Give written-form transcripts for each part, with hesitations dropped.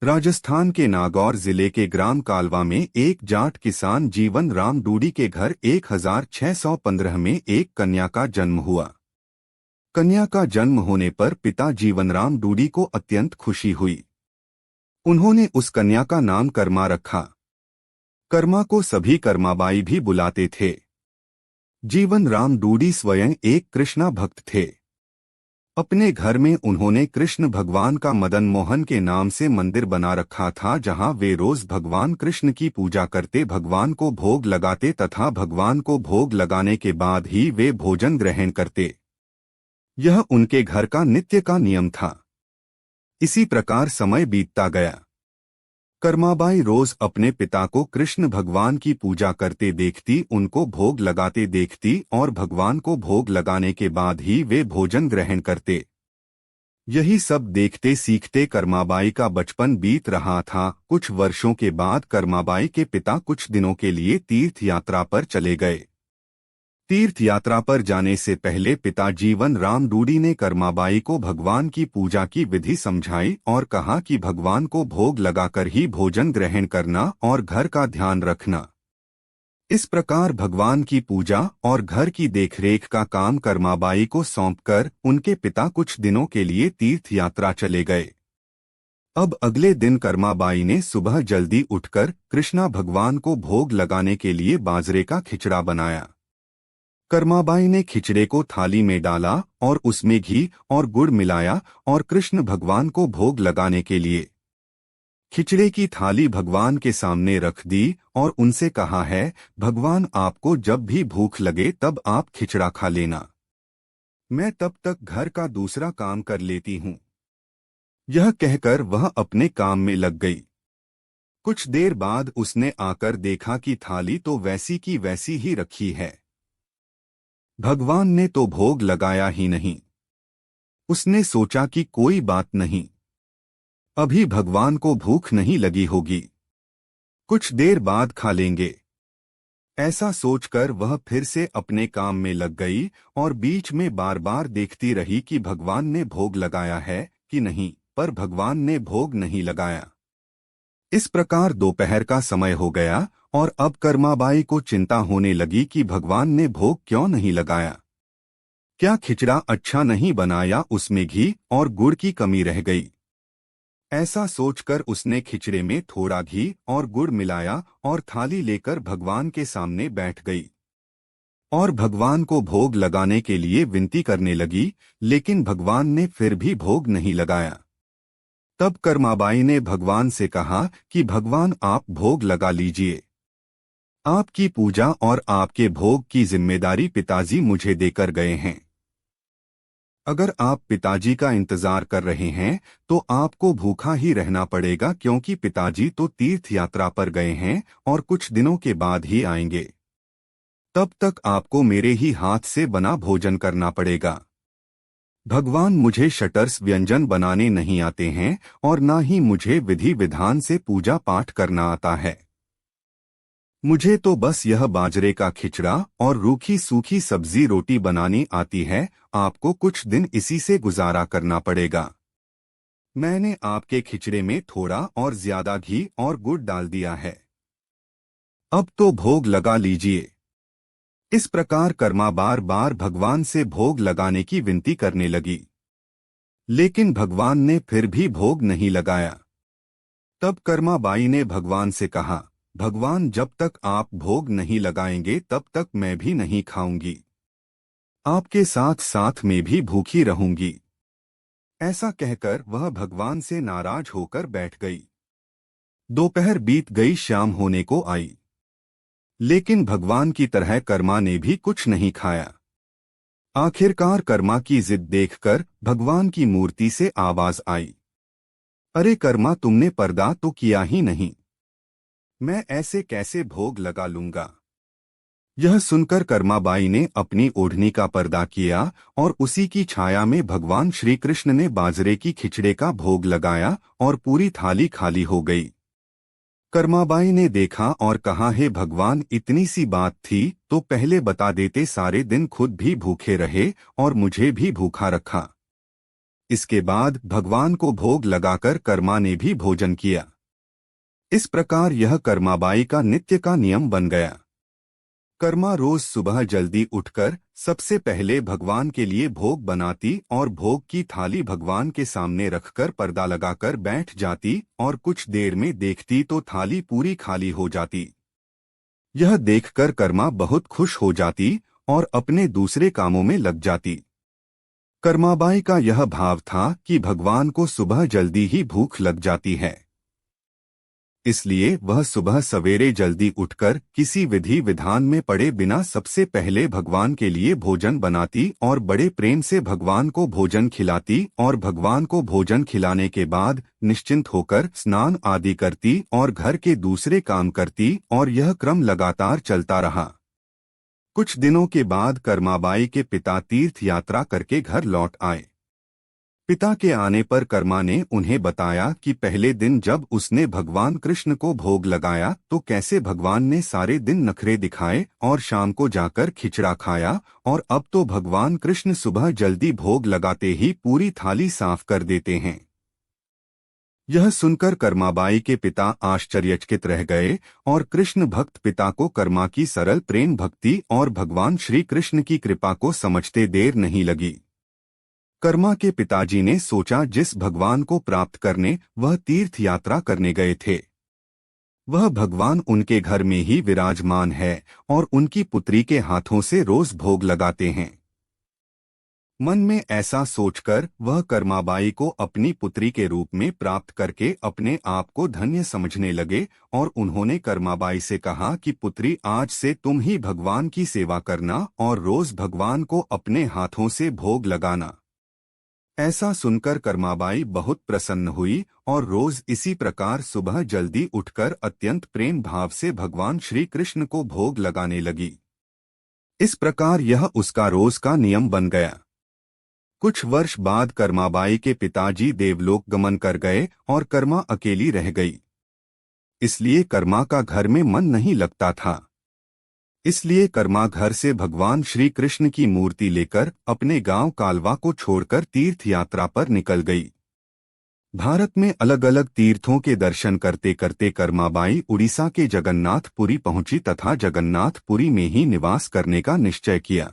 राजस्थान के नागौर जिले के ग्राम कालवा में एक जाट किसान जीवन राम डूडी के घर 1615 में एक कन्या का जन्म हुआ। कन्या का जन्म होने पर पिता जीवनराम डूडी को अत्यंत खुशी हुई। उन्होंने उस कन्या का नाम कर्मा रखा। कर्मा को सभी कर्माबाई भी बुलाते थे। जीवनराम डूडी स्वयं एक कृष्णा भक्त थे। अपने घर में उन्होंने कृष्ण भगवान का मदन मोहन के नाम से मंदिर बना रखा था, जहां वे रोज भगवान कृष्ण की पूजा करते, भगवान को भोग लगाते तथा भगवान को भोग लगाने के बाद ही वे भोजन ग्रहण करते। यह उनके घर का नित्य का नियम था। इसी प्रकार समय बीतता गया। कर्माबाई रोज अपने पिता को कृष्ण भगवान की पूजा करते देखती, उनको भोग लगाते देखती और भगवान को भोग लगाने के बाद ही वे भोजन ग्रहण करते। यही सब देखते सीखते कर्माबाई का बचपन बीत रहा था। कुछ वर्षों के बाद कर्माबाई के पिता कुछ दिनों के लिए तीर्थ यात्रा पर चले गए। तीर्थ यात्रा पर जाने से पहले पिता जीवन राम डूडी ने कर्माबाई को भगवान की पूजा की विधि समझाई और कहा कि भगवान को भोग लगाकर ही भोजन ग्रहण करना और घर का ध्यान रखना। इस प्रकार भगवान की पूजा और घर की देखरेख का काम कर्माबाई को सौंपकर उनके पिता कुछ दिनों के लिए तीर्थ यात्रा चले गए। अब अगले दिन कर्माबाई ने सुबह जल्दी उठकर कृष्णा भगवान को भोग लगाने के लिए बाजरे का खिचड़ा बनाया। कर्माबाई ने खिचड़े को थाली में डाला और उसमें घी और गुड़ मिलाया और कृष्ण भगवान को भोग लगाने के लिए खिचड़े की थाली भगवान के सामने रख दी और उनसे कहा है, भगवान आपको जब भी भूख लगे तब आप खिचड़ा खा लेना, मैं तब तक घर का दूसरा काम कर लेती हूँ। यह कहकर वह अपने काम में लग गई। कुछ देर बाद उसने आकर देखा कि थाली तो वैसी की वैसी ही रखी है। भगवान ने तो भोग लगाया ही नहीं। उसने सोचा कि कोई बात नहीं, अभी भगवान को भूख नहीं लगी होगी, कुछ देर बाद खा लेंगे। ऐसा सोचकर वह फिर से अपने काम में लग गई और बीच में बार बार देखती रही कि भगवान ने भोग लगाया है कि नहीं, पर भगवान ने भोग नहीं लगाया। इस प्रकार दोपहर का समय हो गया और अब कर्माबाई को चिंता होने लगी कि भगवान ने भोग क्यों नहीं लगाया। क्या खिचड़ा अच्छा नहीं बना या उसमें घी और गुड़ की कमी रह गई। ऐसा सोचकर उसने खिचड़े में थोड़ा घी और गुड़ मिलाया और थाली लेकर भगवान के सामने बैठ गई और भगवान को भोग लगाने के लिए विनती करने लगी, लेकिन भगवान ने फिर भी भोग नहीं लगाया। तब कर्माबाई ने भगवान से कहा कि भगवान आप भोग लगा लीजिए, आपकी पूजा और आपके भोग की जिम्मेदारी पिताजी मुझे देकर गए हैं। अगर आप पिताजी का इंतजार कर रहे हैं तो आपको भूखा ही रहना पड़ेगा, क्योंकि पिताजी तो तीर्थ यात्रा पर गए हैं और कुछ दिनों के बाद ही आएंगे। तब तक आपको मेरे ही हाथ से बना भोजन करना पड़ेगा। भगवान मुझे शटर्स व्यंजन बनाने नहीं आते हैं और ना ही मुझे विधि विधान से पूजा पाठ करना आता है। मुझे तो बस यह बाजरे का खिचड़ा और रूखी सूखी सब्जी रोटी बनानी आती है। आपको कुछ दिन इसी से गुजारा करना पड़ेगा। मैंने आपके खिचड़े में थोड़ा और ज्यादा घी और गुड़ डाल दिया है, अब तो भोग लगा लीजिए। इस प्रकार कर्मा बार बार भगवान से भोग लगाने की विनती करने लगी, लेकिन भगवान ने फिर भी भोग नहीं लगाया। तब कर्माबाई ने भगवान से कहा, भगवान जब तक आप भोग नहीं लगाएंगे तब तक मैं भी नहीं खाऊंगी, आपके साथ साथ मैं भी भूखी रहूंगी। ऐसा कहकर वह भगवान से नाराज होकर बैठ गई। दोपहर बीत गई, शाम होने को आई, लेकिन भगवान की तरह कर्मा ने भी कुछ नहीं खाया। आखिरकार कर्मा की जिद देखकर भगवान की मूर्ति से आवाज आई, अरे कर्मा, तुमने पर्दा तो किया ही नहीं, मैं ऐसे कैसे भोग लगा लूंगा। यह सुनकर कर्माबाई ने अपनी ओढ़नी का पर्दा किया और उसी की छाया में भगवान श्री कृष्ण ने बाजरे की खिचड़े का भोग लगाया और पूरी थाली खाली हो गई। कर्माबाई ने देखा और कहा, हे भगवान, इतनी सी बात थी तो पहले बता देते, सारे दिन खुद भी भूखे रहे और मुझे भी भूखा रखा। इसके बाद भगवान को भोग लगाकर कर्मा ने भी भोजन किया। इस प्रकार यह कर्माबाई का नित्य का नियम बन गया। कर्मा रोज सुबह जल्दी उठकर सबसे पहले भगवान के लिए भोग बनाती और भोग की थाली भगवान के सामने रखकर पर्दा लगाकर बैठ जाती और कुछ देर में देखती तो थाली पूरी खाली हो जाती। यह देखकर कर्मा बहुत खुश हो जाती और अपने दूसरे कामों में लग जाती। कर्माबाई का यह भाव था कि भगवान को सुबह जल्दी ही भूख लग जाती है, इसलिए वह सुबह सवेरे जल्दी उठकर किसी विधि विधान में पड़े बिना सबसे पहले भगवान के लिए भोजन बनाती और बड़े प्रेम से भगवान को भोजन खिलाती और भगवान को भोजन खिलाने के बाद निश्चिंत होकर स्नान आदि करती और घर के दूसरे काम करती और यह क्रम लगातार चलता रहा। कुछ दिनों के बाद कर्माबाई के पिता तीर्थ यात्रा करके घर लौट आए। पिता के आने पर कर्मा ने उन्हें बताया कि पहले दिन जब उसने भगवान कृष्ण को भोग लगाया तो कैसे भगवान ने सारे दिन नखरे दिखाए और शाम को जाकर खिचड़ा खाया, और अब तो भगवान कृष्ण सुबह जल्दी भोग लगाते ही पूरी थाली साफ कर देते हैं। यह सुनकर कर्माबाई के पिता आश्चर्यचकित रह गए और कृष्ण भक्त पिता को कर्मा की सरल प्रेम भक्ति और भगवान श्री कृष्ण की कृपा को समझते देर नहीं लगी। कर्मा के पिताजी ने सोचा जिस भगवान को प्राप्त करने वह तीर्थ यात्रा करने गए थे, वह भगवान उनके घर में ही विराजमान है और उनकी पुत्री के हाथों से रोज भोग लगाते हैं। मन में ऐसा सोचकर वह कर्माबाई को अपनी पुत्री के रूप में प्राप्त करके अपने आप को धन्य समझने लगे और उन्होंने कर्माबाई से कहा कि पुत्री, आज से तुम ही भगवान की सेवा करना और रोज भगवान को अपने हाथों से भोग लगाना। ऐसा सुनकर कर्माबाई बहुत प्रसन्न हुई और रोज इसी प्रकार सुबह जल्दी उठकर अत्यंत प्रेम भाव से भगवान श्री कृष्ण को भोग लगाने लगी। इस प्रकार यह उसका रोज का नियम बन गया। कुछ वर्ष बाद कर्माबाई के पिताजी देवलोक गमन कर गए और कर्मा अकेली रह गई। इसलिए कर्मा का घर में मन नहीं लगता था। इसलिए कर्मा घर से भगवान श्री कृष्ण की मूर्ति लेकर अपने गांव कालवा को छोड़कर तीर्थ यात्रा पर निकल गई। भारत में अलग अलग तीर्थों के दर्शन करते करते कर्माबाई उड़ीसा के जगन्नाथपुरी पहुंची तथा जगन्नाथपुरी में ही निवास करने का निश्चय किया।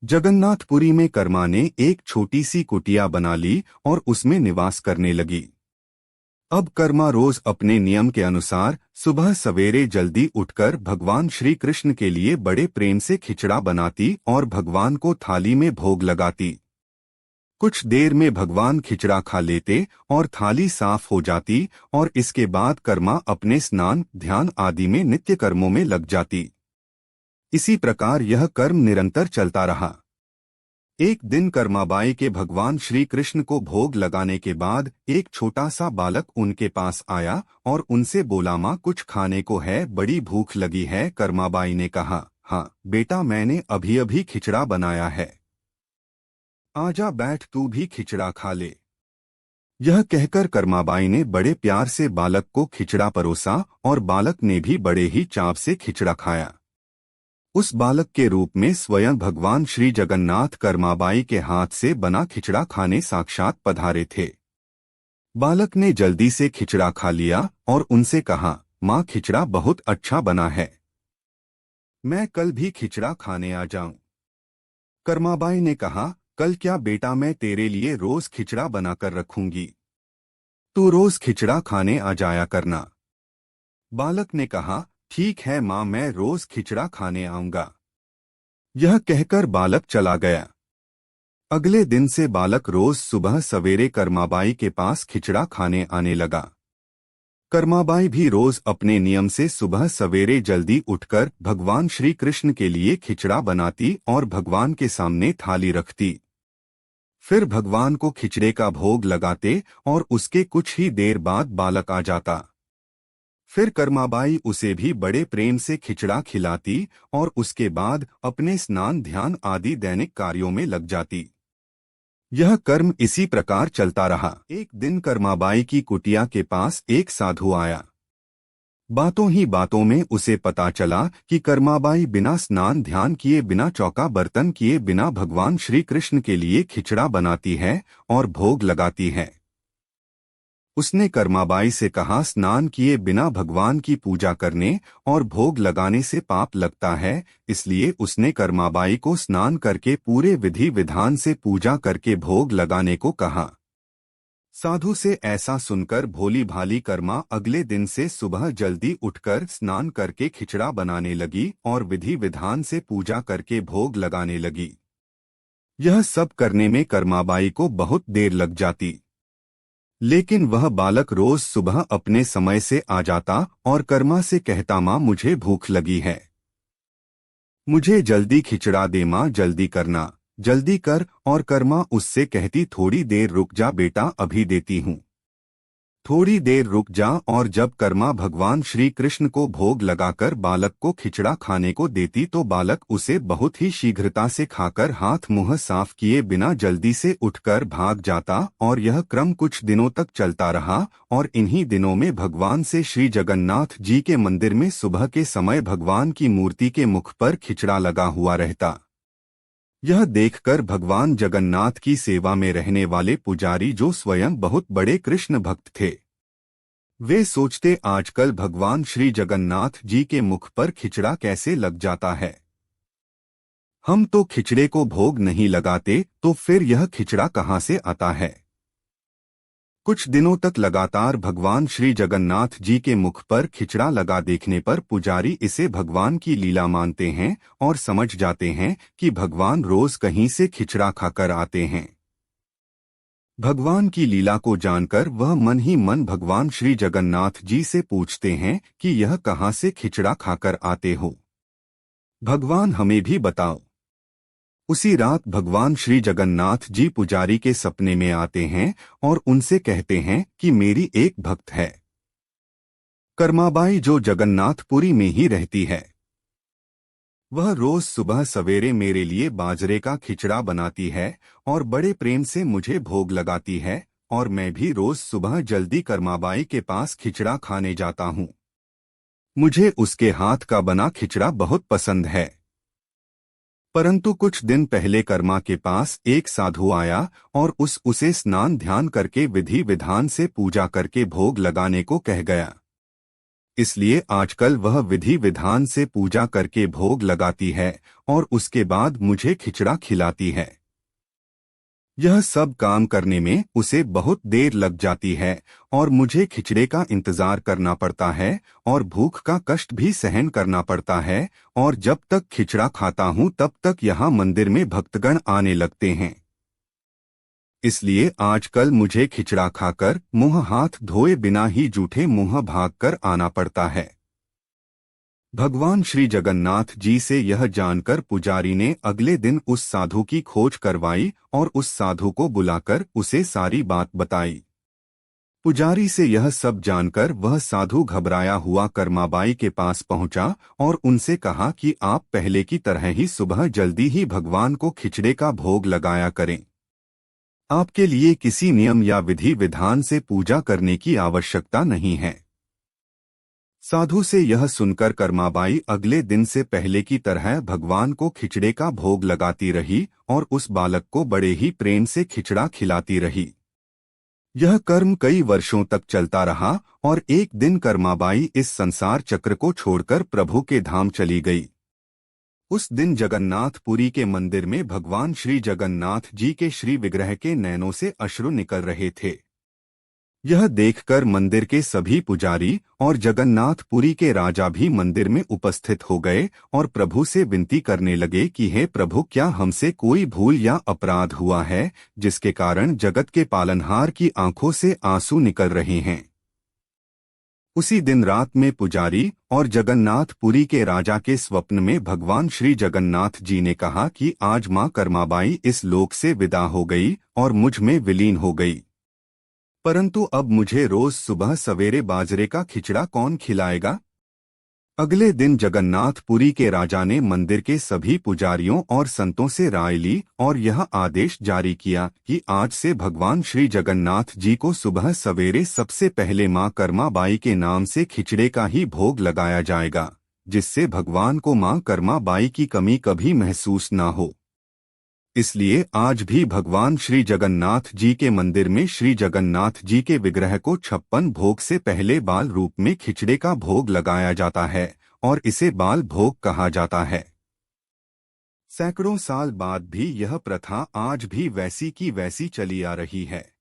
जगन्नाथपुरी में कर्मा ने एक छोटी सी कुटिया बना ली और उसमें निवास करने लगी। अब कर्मा रोज अपने नियम के अनुसार सुबह सवेरे जल्दी उठकर भगवान श्री कृष्ण के लिए बड़े प्रेम से खिचड़ा बनाती और भगवान को थाली में भोग लगाती। कुछ देर में भगवान खिचड़ा खा लेते और थाली साफ हो जाती और इसके बाद कर्मा अपने स्नान ध्यान आदि में नित्य कर्मों में लग जाती। इसी प्रकार यह कर्म निरंतर चलता रहा। एक दिन कर्माबाई के भगवान श्री कृष्ण को भोग लगाने के बाद एक छोटा सा बालक उनके पास आया और उनसे बोला, माँ कुछ खाने को है, बड़ी भूख लगी है। कर्माबाई ने कहा, हाँ बेटा, मैंने अभी अभी खिचड़ा बनाया है, आजा बैठ, तू भी खिचड़ा खा ले। यह कहकर कर्माबाई ने बड़े प्यार से बालक को खिचड़ा परोसा और बालक ने भी बड़े ही चाव से खिचड़ा खाया। उस बालक के रूप में स्वयं भगवान श्री जगन्नाथ कर्माबाई के हाथ से बना खिचड़ा खाने साक्षात पधारे थे। बालक ने जल्दी से खिचड़ा खा लिया और उनसे कहा, माँ खिचड़ा बहुत अच्छा बना है, मैं कल भी खिचड़ा खाने आ जाऊं। कर्माबाई ने कहा, कल क्या बेटा, मैं तेरे लिए रोज खिचड़ा बनाकर रखूंगी, तू रोज खिचड़ा खाने आ जाया करना। बालक ने कहा, ठीक है माँ, मैं रोज खिचड़ा खाने आऊंगा। यह कहकर बालक चला गया। अगले दिन से बालक रोज सुबह सवेरे कर्माबाई के पास खिचड़ा खाने आने लगा। कर्माबाई भी रोज अपने नियम से सुबह सवेरे जल्दी उठकर भगवान श्री कृष्ण के लिए खिचड़ा बनाती और भगवान के सामने थाली रखती। फिर भगवान को खिचड़े का भोग लगाते और उसके कुछ ही देर बाद बालक आ जाता। फिर कर्माबाई उसे भी बड़े प्रेम से खिचड़ा खिलाती और उसके बाद अपने स्नान ध्यान आदि दैनिक कार्यों में लग जाती। यह कर्म इसी प्रकार चलता रहा। एक दिन कर्माबाई की कुटिया के पास एक साधु आया। बातों ही बातों में उसे पता चला कि कर्माबाई बिना स्नान ध्यान किए, बिना चौका बर्तन किए, बिना भगवान श्री कृष्ण के लिए खिचड़ा बनाती है और भोग लगाती है। उसने कर्माबाई से कहा, स्नान किए बिना भगवान की पूजा करने और भोग लगाने से पाप लगता है, इसलिए उसने कर्माबाई को स्नान करके पूरे विधि विधान से पूजा करके भोग लगाने को कहा। साधु से ऐसा सुनकर भोली भाली कर्मा अगले दिन से सुबह जल्दी उठकर स्नान करके खिचड़ा बनाने लगी और विधि विधान से पूजा करके भोग लगाने लगी। यह सब करने में कर्माबाई को बहुत देर लग जाती, लेकिन वह बालक रोज सुबह अपने समय से आ जाता और कर्मा से कहता, माँ मुझे भूख लगी है, मुझे जल्दी खिचड़ा दे माँ, जल्दी करना, जल्दी कर। और कर्मा उससे कहती, थोड़ी देर रुक जा बेटा, अभी देती हूँ, थोड़ी देर रुक जा। और जब कर्मा भगवान श्री कृष्ण को भोग लगाकर बालक को खिचड़ा खाने को देती तो बालक उसे बहुत ही शीघ्रता से खाकर हाथ मुंह साफ किए बिना जल्दी से उठकर भाग जाता। और यह क्रम कुछ दिनों तक चलता रहा और इन्हीं दिनों में भगवान से श्री जगन्नाथ जी के मंदिर में सुबह के समय भगवान की मूर्ति के मुख पर खिचड़ा लगा हुआ रहता। यह देखकर भगवान जगन्नाथ की सेवा में रहने वाले पुजारी, जो स्वयं बहुत बड़े कृष्ण भक्त थे, वे सोचते, आजकल भगवान श्री जगन्नाथ जी के मुख पर खिचड़ा कैसे लग जाता है, हम तो खिचड़े को भोग नहीं लगाते, तो फिर यह खिचड़ा कहाँ से आता है। कुछ दिनों तक लगातार भगवान श्री जगन्नाथ जी के मुख पर खिचड़ा लगा देखने पर पुजारी इसे भगवान की लीला मानते हैं और समझ जाते हैं कि भगवान रोज कहीं से खिचड़ा खाकर आते हैं। भगवान की लीला को जानकर वह मन ही मन भगवान श्री जगन्नाथ जी से पूछते हैं कि यह कहाँ से खिचड़ा खाकर आते हो, भगवान हमें भी बताओ। उसी रात भगवान श्री जगन्नाथ जी पुजारी के सपने में आते हैं और उनसे कहते हैं कि मेरी एक भक्त है कर्माबाई, जो जगन्नाथपुरी में ही रहती है। वह रोज सुबह सवेरे मेरे लिए बाजरे का खिचड़ा बनाती है और बड़े प्रेम से मुझे भोग लगाती है, और मैं भी रोज सुबह जल्दी कर्माबाई के पास खिचड़ा खाने जाता हूँ। मुझे उसके हाथ का बना खिचड़ा बहुत पसंद है। परंतु कुछ दिन पहले कर्मा के पास एक साधु आया और उसे स्नान ध्यान करके विधि विधान से पूजा करके भोग लगाने को कह गया। इसलिए आजकल वह विधि विधान से पूजा करके भोग लगाती है और उसके बाद मुझे खिचड़ा खिलाती है। यह सब काम करने में उसे बहुत देर लग जाती है और मुझे खिचड़े का इंतजार करना पड़ता है और भूख का कष्ट भी सहन करना पड़ता है, और जब तक खिचड़ा खाता हूँ तब तक यहाँ मंदिर में भक्तगण आने लगते हैं। इसलिए आजकल मुझे खिचड़ा खाकर मुंह हाथ धोए बिना ही जूठे मुंह भागकर आना पड़ता है। भगवान श्री जगन्नाथ जी से यह जानकर पुजारी ने अगले दिन उस साधु की खोज करवाई और उस साधु को बुलाकर उसे सारी बात बताई। पुजारी से यह सब जानकर वह साधु घबराया हुआ कर्माबाई के पास पहुंचा और उनसे कहा कि आप पहले की तरह ही सुबह जल्दी ही भगवान को खिचड़े का भोग लगाया करें। आपके लिए किसी नियम या विधि विधान से पूजा करने की आवश्यकता नहीं है। साधु से यह सुनकर कर्माबाई अगले दिन से पहले की तरह भगवान को खिचड़े का भोग लगाती रही और उस बालक को बड़े ही प्रेम से खिचड़ा खिलाती रही। यह कर्म कई वर्षों तक चलता रहा और एक दिन कर्माबाई इस संसार चक्र को छोड़कर प्रभु के धाम चली गई। उस दिन जगन्नाथपुरी के मंदिर में भगवान श्री जगन्नाथ जी के श्री विग्रह के नैनों से अश्रु निकल रहे थे। यह देखकर मंदिर के सभी पुजारी और जगन्नाथपुरी के राजा भी मंदिर में उपस्थित हो गए और प्रभु से विनती करने लगे कि हे प्रभु, क्या हमसे कोई भूल या अपराध हुआ है जिसके कारण जगत के पालनहार की आंखों से आंसू निकल रहे हैं। उसी दिन रात में पुजारी और जगन्नाथपुरी के राजा के स्वप्न में भगवान श्री जगन्नाथ जी ने कहा कि आज मां कर्माबाई इस लोक से विदा हो गई और मुझ में विलीन हो गई, परंतु अब मुझे रोज सुबह सवेरे बाजरे का खिचड़ा कौन खिलाएगा। अगले दिन जगन्नाथपुरी के राजा ने मंदिर के सभी पुजारियों और संतों से राय ली और यह आदेश जारी किया कि आज से भगवान श्री जगन्नाथ जी को सुबह सवेरे सबसे पहले मां कर्माबाई के नाम से खिचड़े का ही भोग लगाया जाएगा, जिससे भगवान को मां कर्माबाई की कमी कभी महसूस न हो। इसलिए आज भी भगवान श्री जगन्नाथ जी के मंदिर में श्री जगन्नाथ जी के विग्रह को 56 भोग से पहले बाल रूप में खिचड़े का भोग लगाया जाता है और इसे बाल भोग कहा जाता है। सैकड़ों साल बाद भी यह प्रथा आज भी वैसी की वैसी चली आ रही है।